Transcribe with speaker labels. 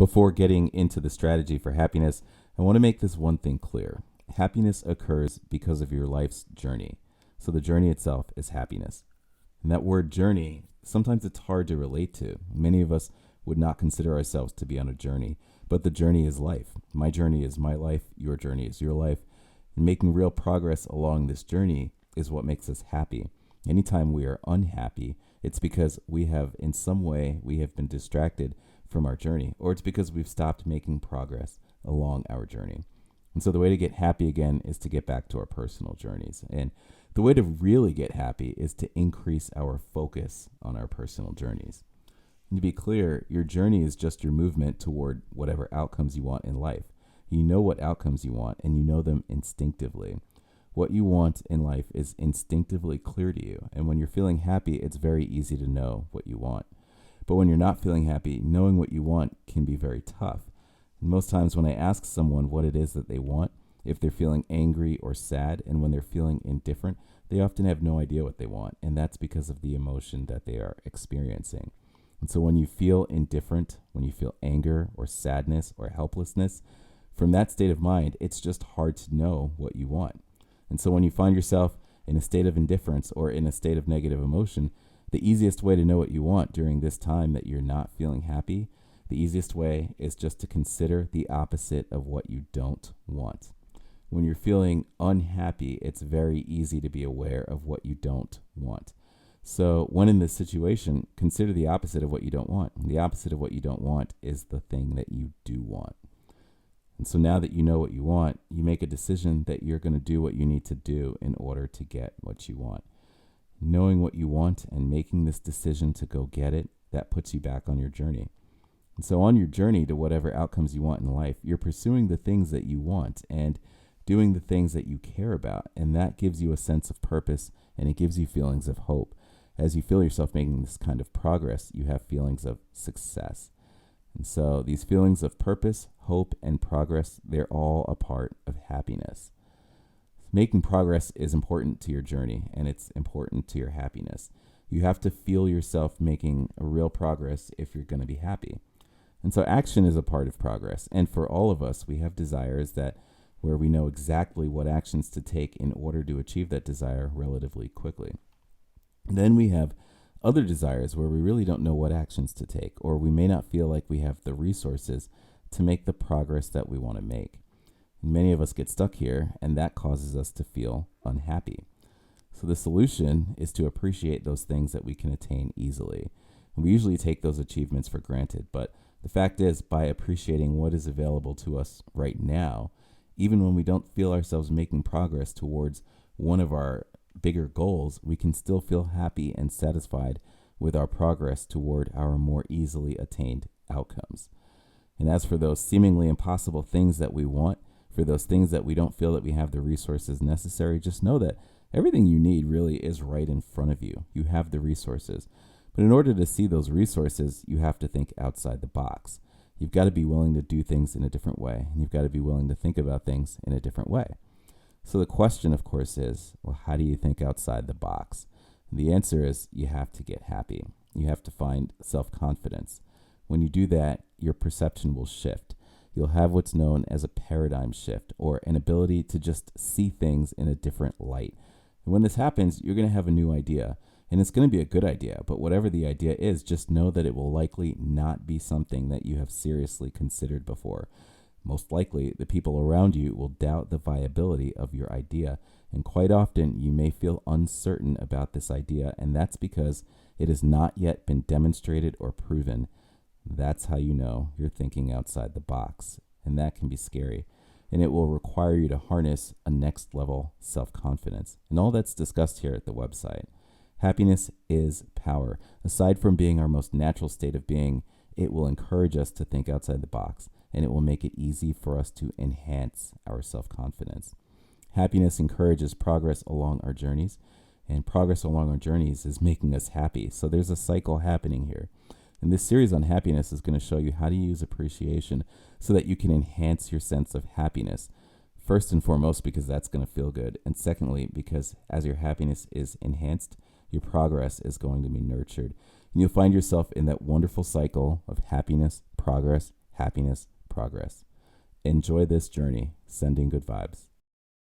Speaker 1: Before getting into the strategy for happiness, I want to make this one thing clear. Happiness occurs because of your life's journey. So the journey itself is happiness. And that word journey, sometimes it's hard to relate to. Many of us would not consider ourselves to be on a journey, but the journey is life. My journey is my life. Your journey is your life. And making real progress along this journey is what makes us happy. Anytime we are unhappy, it's because we have, in some way, we have been distracted from our journey, or it's because we've stopped making progress along our journey. And so the way to get happy again is to get back to our personal journeys. And the way to really get happy is to increase our focus on our personal journeys. And to be clear, your journey is just your movement toward whatever outcomes you want in life. You know what outcomes you want, and you know them instinctively. What you want in life is instinctively clear to you. And when you're feeling happy, it's very easy to know what you want. But when you're not feeling happy, knowing what you want can be very tough. And most times when I ask someone what it is that they want, if they're feeling angry or sad, and when they're feeling indifferent, they often have no idea what they want. And that's because of the emotion that they are experiencing. And so when you feel indifferent, when you feel anger or sadness or helplessness, from that state of mind, it's just hard to know what you want. And so when you find yourself in a state of indifference or in a state of negative emotion, the easiest way to know what you want during this time that you're not feeling happy, the easiest way is just to consider the opposite of what you don't want. When you're feeling unhappy, it's very easy to be aware of what you don't want. So when in this situation, consider the opposite of what you don't want. And the opposite of what you don't want is the thing that you do want. And so now that you know what you want, you make a decision that you're going to do what you need to do in order to get what you want. Knowing what you want and making this decision to go get it, that puts you back on your journey. And so on your journey to whatever outcomes you want in life, you're pursuing the things that you want and doing the things that you care about. And that gives you a sense of purpose, and it gives you feelings of hope. As you feel yourself making this kind of progress, you have feelings of success. And so these feelings of purpose, hope, and progress, they're all a part of happiness. Making progress is important to your journey, and it's important to your happiness. You have to feel yourself making a real progress if you're going to be happy. And so action is a part of progress. And for all of us, we have desires that where we know exactly what actions to take in order to achieve that desire relatively quickly. Then we have other desires where we really don't know what actions to take, or we may not feel like we have the resources to make the progress that we want to make. And many of us get stuck here, and that causes us to feel unhappy. So the solution is to appreciate those things that we can attain easily. And we usually take those achievements for granted, but the fact is, by appreciating what is available to us right now, even when we don't feel ourselves making progress towards one of our bigger goals, we can still feel happy and satisfied with our progress toward our more easily attained outcomes. And as for those seemingly impossible things that we want, for those things that we don't feel that we have the resources necessary, just know that everything you need really is right in front of you. You have the resources. But in order to see those resources, you have to think outside the box. You've got to be willing to do things in a different way, and you've got to be willing to think about things in a different way. So the question, of course, is, well, how do you think outside the box? And the answer is you have to get happy. You have to find self-confidence. When you do that, your perception will shift. You'll have what's known as a paradigm shift, or an ability to just see things in a different light. And when this happens, you're going to have a new idea, and it's going to be a good idea. But whatever the idea is, just know that it will likely not be something that you have seriously considered before. Most likely, the people around you will doubt the viability of your idea, and quite often you may feel uncertain about this idea, and that's because it has not yet been demonstrated or proven. That's how you know you're thinking outside the box, and that can be scary, and it will require you to harness a next level self-confidence, and all that's discussed here at the website. Happiness is power. Aside from being our most natural state of being, it will encourage us to think outside the box, and it will make it easy for us to enhance our self-confidence. Happiness encourages progress along our journeys, and progress along our journeys is making us happy. So there's a cycle happening here. And this series on happiness is going to show you how to use appreciation so that you can enhance your sense of happiness. First and foremost, because that's going to feel good. And secondly, because as your happiness is enhanced, your progress is going to be nurtured. And you'll find yourself in that wonderful cycle of happiness, progress, happiness, progress. Enjoy this journey. Sending good vibes.